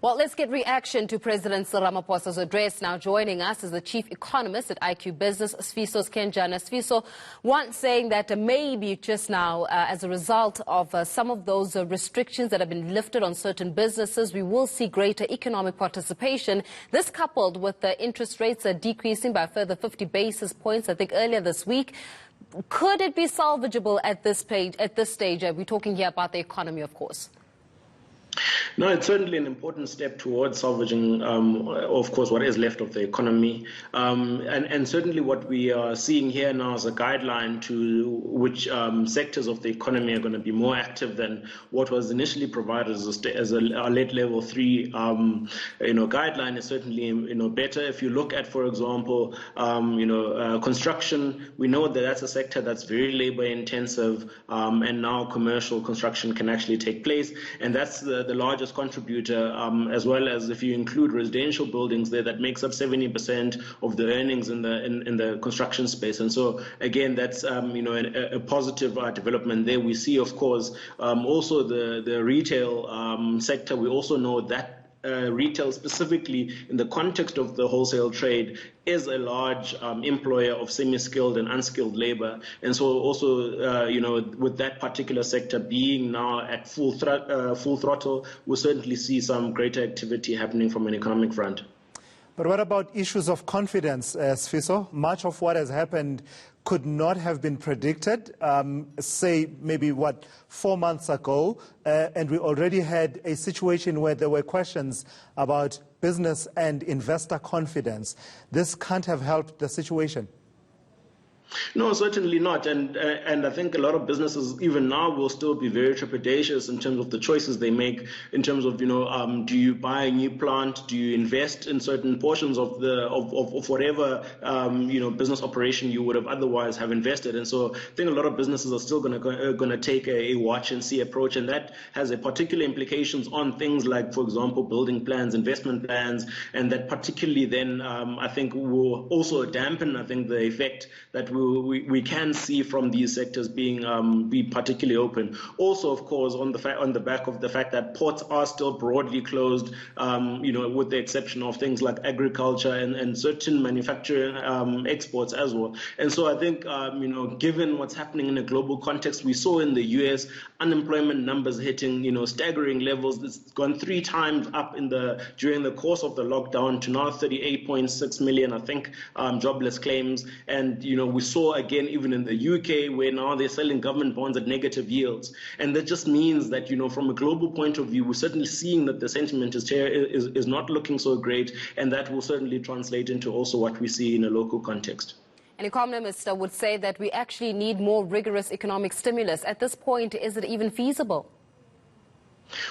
Well, let's get reaction to President Ramaphosa's address. Now joining us is the Chief Economist at IQ Business, Sifiso Skenjana. Sifiso, once saying that maybe just now, as a result of some of those restrictions that have been lifted on certain businesses, we will see greater economic participation. This coupled with the interest rates decreasing by a further 50 basis points, I think earlier this week. Could it be salvageable at this stage? We're talking here about the economy, of course. No, it's certainly an important step towards salvaging, of course, what is left of the economy. And certainly what we are seeing here now is a guideline to which sectors of the economy are going to be more active than what was initially provided as a late level 3 guideline is certainly better. If you look at, for example, construction, we know that that's a sector that's very labor intensive, and now commercial construction can actually take place, and that's the largest contributor, as well as if you include residential buildings there, that makes up 70% of the earnings in the construction space. And so again, that's a positive development there. We see, of course, also the retail sector. We also know that retail, specifically in the context of the wholesale trade, is a large employer of semi-skilled and unskilled labor. And so also, with that particular sector being now at full throttle, we'll certainly see some greater activity happening from an economic front. But what about issues of confidence, Sifiso? Much of what has happened could not have been predicted, say maybe 4 months ago, and we already had a situation where there were questions about business and investor confidence. This can't have helped the situation. No, certainly not. And I think a lot of businesses even now will still be very trepidatious in terms of the choices they make, in terms of, do you buy a new plant? Do you invest in certain portions of whatever, business operation you would have otherwise have invested? And so I think a lot of businesses are still going to take a watch and see approach. And that has a particular implications on things like, for example, building plans, investment plans, and that particularly then I think will also dampen, I think, the effect that we can see from these sectors being be particularly open. Also, of course, on the back of the fact that ports are still broadly closed, with the exception of things like agriculture and certain manufacturing exports as well. And so I think, given what's happening in a global context, we saw in the US unemployment numbers hitting, staggering levels. It's gone 3 times up during the course of the lockdown to now 38.6 million, I think, jobless claims. And, we saw again, even in the UK, where now they're selling government bonds at negative yields. And that just means that, from a global point of view, we're certainly seeing that the sentiment is not looking so great. And that will certainly translate into also what we see in a local context. An economist would say that we actually need more rigorous economic stimulus. At this point, is it even feasible?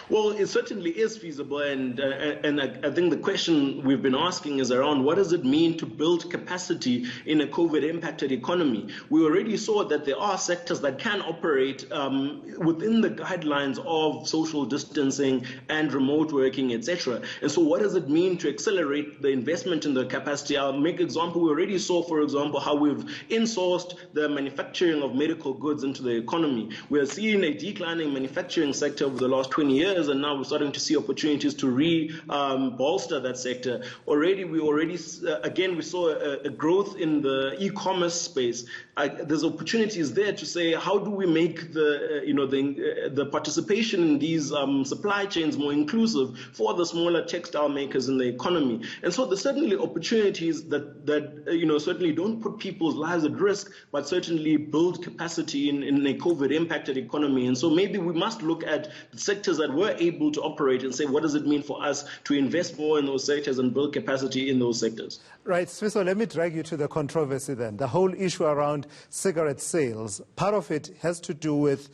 Well, it certainly is feasible, and I think the question we've been asking is around what does it mean to build capacity in a COVID-impacted economy. We already saw that there are sectors that can operate within the guidelines of social distancing and remote working, etc. And so what does it mean to accelerate the investment in the capacity? I'll make an example. We already saw, for example, how we've insourced the manufacturing of medical goods into the economy. We are seeing a declining manufacturing sector over the last 20 years, and now we're starting to see opportunities to bolster that sector. We saw a growth in the e-commerce space. There's opportunities there to say, how do we make the participation in these supply chains more inclusive for the smaller textile makers in the economy? And so there's certainly opportunities that certainly don't put people's lives at risk, but certainly build capacity in a COVID-impacted economy. And so maybe we must look at the sectors that were able to operate and say, what does it mean for us to invest more in those sectors and build capacity in those sectors? Right, Sifiso, let me drag you to the controversy then. The whole issue around cigarette sales, part of it has to do with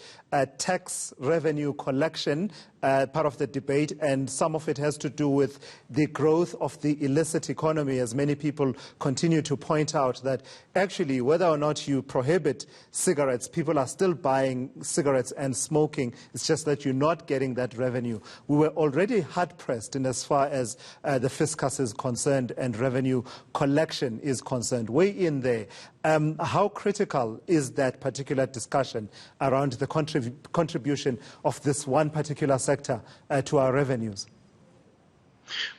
tax revenue collection, part of the debate, and some of it has to do with the growth of the illicit economy, as many people continue to point out that actually whether or not you prohibit cigarettes, people are still buying cigarettes and smoking. It's just that you're not getting that revenue. We were already hard-pressed in as far as the fiscus is concerned and revenue collection is concerned. Way in there. How critical is that particular discussion around the contribution of this one particular sector to our revenues?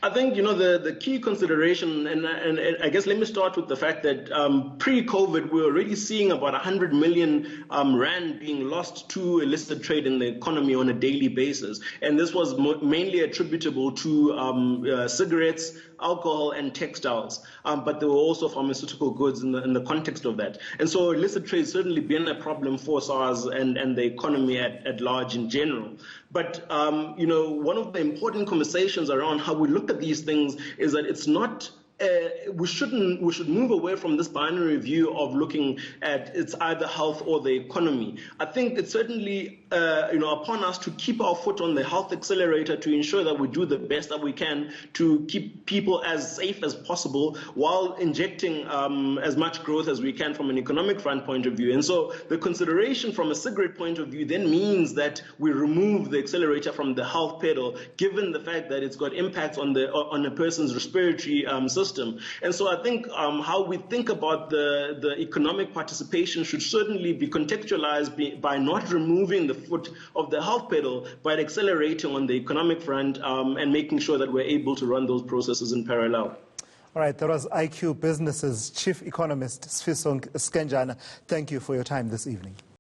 I think, the key consideration, and I guess let me start with the fact that pre-COVID, we're already seeing about 100 million rand being lost to illicit trade in the economy on a daily basis. And this was mainly attributable to cigarettes, alcohol, and textiles. But there were also pharmaceutical goods in the context of that. And so illicit trade has certainly been a problem for SARS and the economy at large in general. But, one of the important conversations around how we look at these things is that it's not we should move away from this binary view of looking at it's either health or the economy. I think it's certainly upon us to keep our foot on the health accelerator to ensure that we do the best that we can to keep people as safe as possible while injecting as much growth as we can from an economic front point of view. And so the consideration from a cigarette point of view then means that we remove the accelerator from the health pedal, given the fact that it's got impacts on a person's respiratory system. And so I think how we think about the economic participation should certainly be contextualized by not removing the foot of the health pedal, but accelerating on the economic front and making sure that we're able to run those processes in parallel. All right, that was IQ Business's Chief Economist, Sifiso Skenjana. Thank you for your time this evening.